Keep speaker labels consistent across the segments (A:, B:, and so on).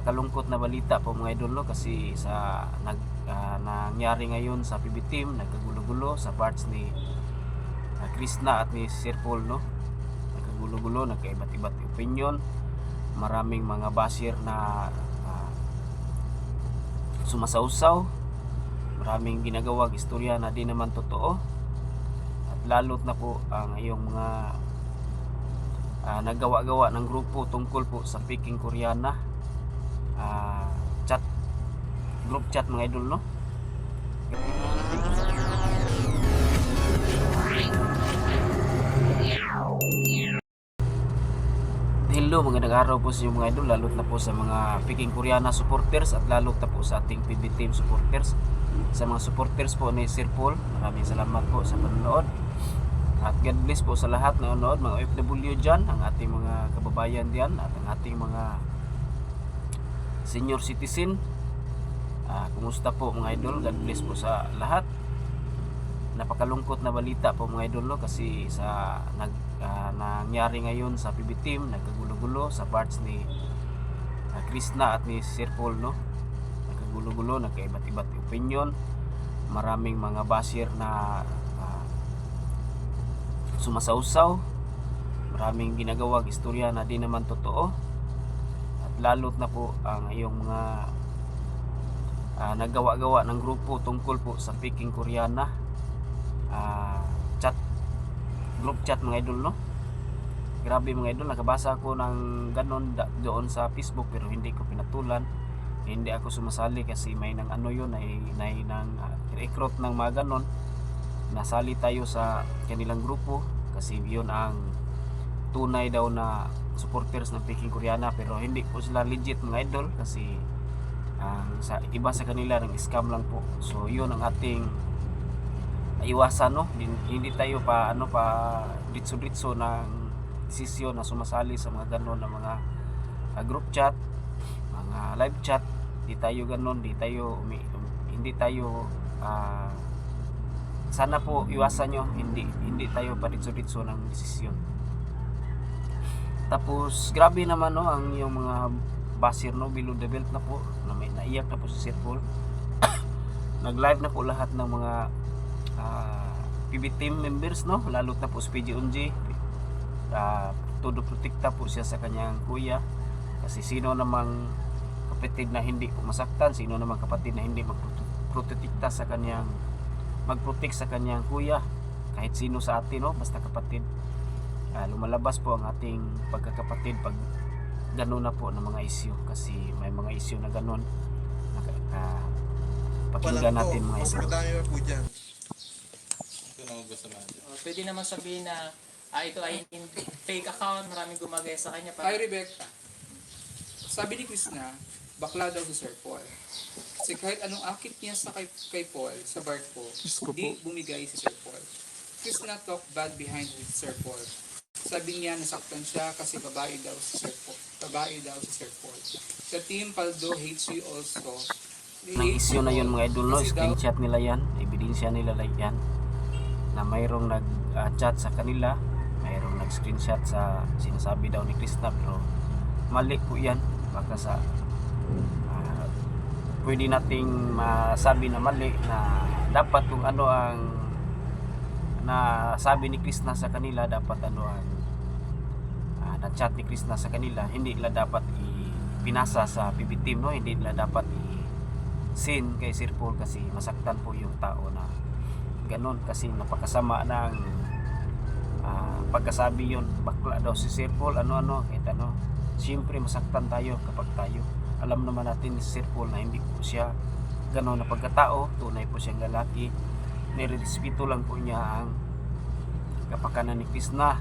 A: napakalungkot na balita po mga idol, no? Kasi sa nangyari ngayon sa PB team, nagkagulo-gulo sa parts ni Krishna at ni Sir Paul, no? Nagkagulo-gulo, nagkaibat-ibat opinion, maraming mga basher na sumasawsaw, maraming ginagawang istorya na di naman totoo, at lalot na po ang iyong mga naggawa-gawa ng grupo tungkol po sa Peking Koreana, group chat mga idol, no? Hello, magandang araw po sa inyo mga idol, lalot na po sa mga Peking Koreana supporters at lalot na po sa ating PB team supporters. Sa mga supporters po ni Sir Paul, maraming salamat po sa panonood. At God bless po sa lahat na nanonood, mga OFW dyan, ang ating mga kababayan diyan, at ang ating mga senior citizen. Kumusta po mga idol? God bless po sa lahat. Napakalungkot na balita po mga idol, no? Kasi sa nangyari ngayon sa PB team, nagkagulo-gulo sa parts ni Krishna at ni Sir Paul, no? Nagkagulo-gulo, nagkaibat-ibat opinion, maraming mga basher na sumasawsaw, maraming ginagawang istorya na di naman totoo, at lalot na po ang iyong mga naggawa-gawa ng grupo tungkol po sa Peking Koreana, group chat mga idol, no? Grabe mga idol, nakabasa ako ng ganon doon sa Facebook pero hindi ko pinatulan, hindi ako sumasali kasi may nang ano yun, ay nang recruit ng mga ganon, nasali tayo sa kanilang grupo kasi yun ang tunay daw na supporters ng Peking Koreana, pero hindi po sila legit mga idol kasi sa iba sa kanila ng scam lang po. So yun ang ating iwasan, no? Hindi tayo pa ditso-ditso ng desisyon na sumasali sa mga ganon na mga group chat, mga live chat. Hindi tayo ganon, hindi tayo sana po iwasan nyo, hindi tayo paditso-ditso ng desisyon. Tapos grabe naman, no, ang yung mga basir, no, below the belt na po, na may naiyak na po si Sir Paul. Nag-live na po lahat ng mga PB team members, no, lalot na po si PG Unji, todo protekta po siya sa kanyang kuya, kasi sino namang kapatid na hindi po masaktan, sino namang kapatid na hindi magprotekta sa kanyang magprotect sa kanyang kuya, kahit sino sa atin, no, basta kapatid. Lumalabas po ang ating pagkakapatid pag gano'n na po ng mga isyu, kasi may mga isyu na gano'n, pakinggan natin mga isyu.
B: Po dyan.
C: Pwede naman sabihin na ito ay fake account, maraming gumagaya sa kanya.
D: Hi Rebecca, sabi ni Krishna, bakla daw si Sir Paul. Kasi kahit anong akit niya sa kay Paul sa barko, di bumigay si Sir Paul. Krishna talk bad behind with Sir Paul. Sabi niya nasaktan siya kasi babae daw si Sir Paul. Babae daw si Sir Paul. The team Paldo hates you also.
A: Nang issue na yun mga idol, no, screenshot nila yan, ebidensya nila yan, na mayroong nag-chat sa kanila, mayroong nag-screenshot sa sinasabi daw ni Krishna, pero mali po yan. Baka sa pwede nating masabi na mali, na dapat kung ano ang nasabi ni Krishna sa kanila, dapat ano ang na-chat ni Krishna sa kanila, hindi nila dapat ipinasa sa PB team, no? Hindi nila dapat i-send kay Sir Paul kasi masaktan po yung tao na ganon, kasi napakasama ng pagkasabi yun, bakla daw si Sir Paul, kahit siyempre masaktan tayo kapag tayo alam naman natin si Sir Paul na hindi po siya ganon na pagkatao, tunay po siyang lalaki, nirespeto lang po niya ang kapakanan ni Krishna,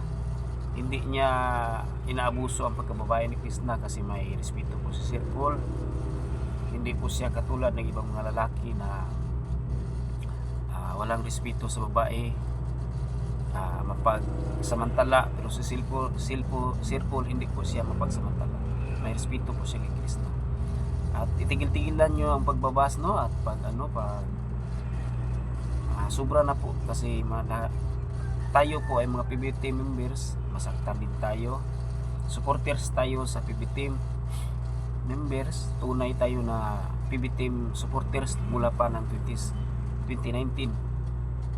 A: hindi niya inaabuso ang pagkababae ni Krishna kasi may respeto po si Sir Paul. Hindi po siya katulad ng ibang mga lalaki na walang respeto sa babae, mapagsamantala, pero si Sir Paul hindi po siya mapagsamantala, may respeto po siya kay Krishna. At itigil-tigilan nyo ang pagbabas, no, at sobra na po, kasi tayo po ay mga PB team members, masaktan din tayo, supporters tayo sa PB team, members, tunay tayo na PB Team supporters mula pa ng 2019.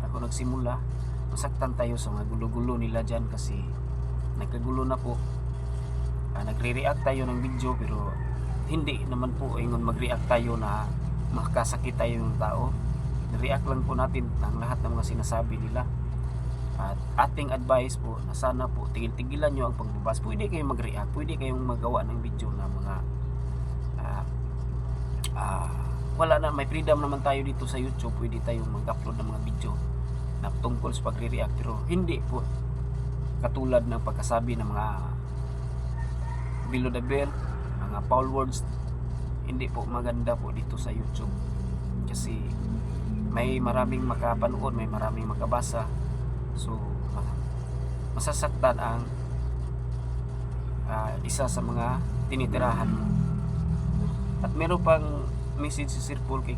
A: Ako nagsimula, masaktan tayo sa mga gulo-gulo nila dyan kasi nagkagulo na po. Nagre-react tayo ng video pero hindi naman po ingon mag-react tayo na makakasakit tayo ng tao. React lang po natin ang lahat ng mga sinasabi nila. At ating advice po na sana po tigil-tigilan nyo ang pagbabas. Pwede kayong mag-react, pwede kayong magawa ng video na mga wala na, may freedom naman tayo dito sa YouTube. Pwede tayong mag-upload ng mga video na tungkol sa pagre-react, pero hindi po katulad ng pagkasabi ng mga below the belt, mga foul words. Hindi po maganda po dito sa YouTube kasi may maraming makapanood, may maraming makabasa. So masasaktan ang isa sa mga tinitirahan mo. At meron pang message si Sir Paul kay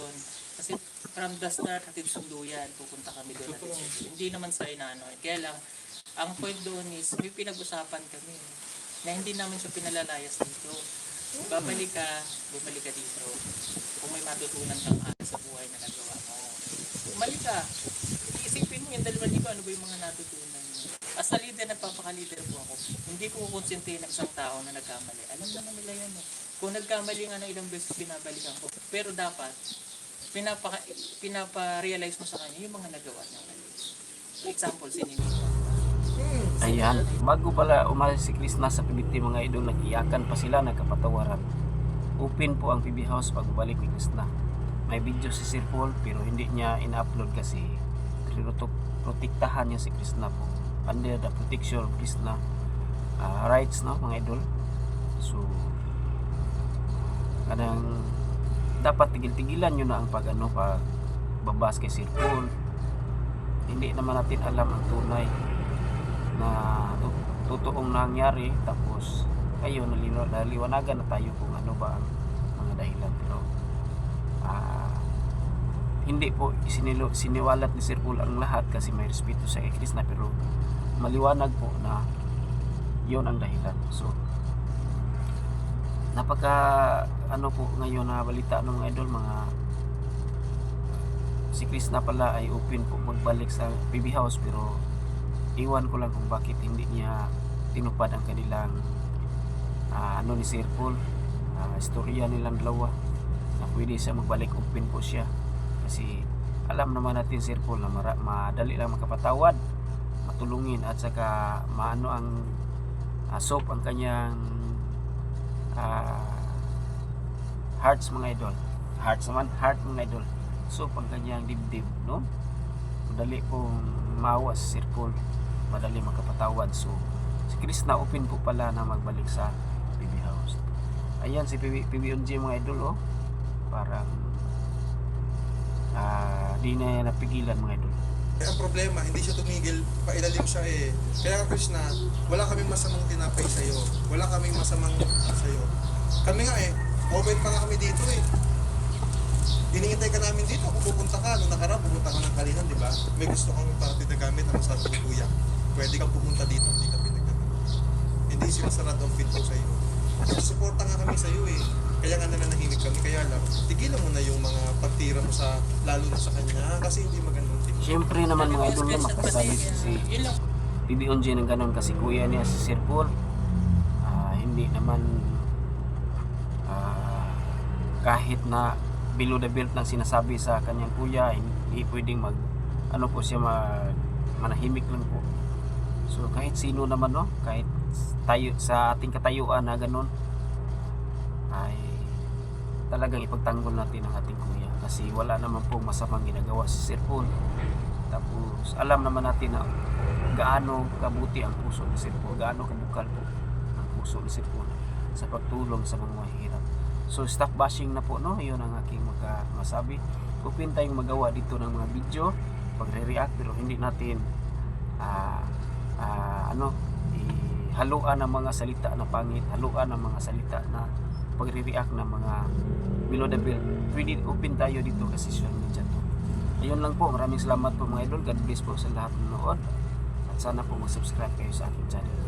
C: Kasi from the start, hatid sundo yan. Pupunta kami doon. Hindi naman sa inaano. Kaya lang, ang point doon is, may pinag-usapan kami na hindi namin siya pinalalayas dito. Babalik ka, bumalik ka dito. Kung may matutunan kang sa buhay na nagawa mo. Bumalik ka. Iisipin mo yung 2,000, ano ba yung mga natutunan mo. As a leader, nagpapaka-leader po ako. Hindi ko kukonsintihin ng isang tao na nagkamali. Alam naman nila yan eh. Kung nagkamali nga ng ilang beses, binabalikan ko. Pero dapat, pinapa-realize mo sa kanya yung mga nagawa niya. Example, si Nini.
A: ayan, bago pala umalis si Krishna sa PBT mga idol, nag-iyakan pa sila, nagkapatawaran. Open po ang PB House pag balik ni Krishna. May video si Sir Paul pero hindi niya in-upload kasi protektahan niya si Krishna po. Under the protection of Krishna rights, no mga idol. So kanang dapat tigil-tigilan nyo na ang pag babas kay Sir Paul. Hindi naman natin alam ang tunay na totoong nangyari, tapos kayo naliwanagan na tayo kung ano ba ang mga dahilan. Pero hindi po siniwalat ni Sir Paul ang lahat kasi may respeto sa kay Krishna, pero maliwanag po na yon ang dahilan. So napaka po ngayon na balita ng mga idol, si Krishna pala ay open po magbalik sa PB House, pero iwan ko lang kung bakit hindi niya tinupad ang kanilang ni Sir Paul, istorya nilang dalawa na pwede siya magbalik. Open po siya kasi alam naman natin Sir Paul na madali lang makapatawad, matulungin, at saka maano ang soap ang kanyang hearts mga idol. Heart mga idol. So pang kanyang dibdib, no? Madali pong maawa si Sir Paul, madali makapatawad. So si Krishna open po pala na magbalik sa PB House. Ayan si PBNJ mga idol, oh. Parang di na napigilan mga idol.
B: Ang problema, hindi siya tumigil, pailalim siya eh. Kaya Krishna, wala kaming masamang tinapay sa'yo. Wala kaming masamang sa'yo. Kami nga eh, open pa nga kami dito eh. Hinihintay ka namin dito kung pupunta ka. Nung nakaraan, pupunta ka ng Kalihan, di ba? May gusto kang parating na gamit na masabi ko, kuya. Pwede kang pumunta dito, hindi ka pinagdagamit. Hindi sila sarado ang pinto sa'yo. Suporta nga kami sa'yo eh. Kaya nga nananahimik kami. Kaya lang, tigilan mo na yung mga pagtira mo sa, lalo na sa kanya. Kasi hindi magandang tingin.
A: Siyempre naman mga idol na makasabi si PBNJ ng ganun kasi kuya niya si Sir Paul. Hindi naman kahit na below the belt ng sinasabi sa kanyang kuya, hindi pwedeng po siya manahimik lang po. So kahit sino naman, no, kahit tayo sa ating katayuan na ganun, ay talagang ipagtanggol natin ang ating kuya kasi wala naman po masamang ginagawa si Sir Paul. Tapos alam naman natin na gaano kabuti ang puso ni Sir Paul, gaano kabukal po ang puso ni Sir Paul sa pagtulong sa mga mahirap. So stop bashing na po, no, yun ang aking masabi. Open tayong magawa dito ng mga video, pagre-react, pero hindi natin haluan ng mga salita na pangit, haluan ng mga salita na pagre-react ng mga below the belt. Pwede open tayo dito kasi social media to. Ayun lang po, maraming salamat po mga idol. God bless po sa lahat ng nanood at sana po mag-subscribe kayo sa aking channel.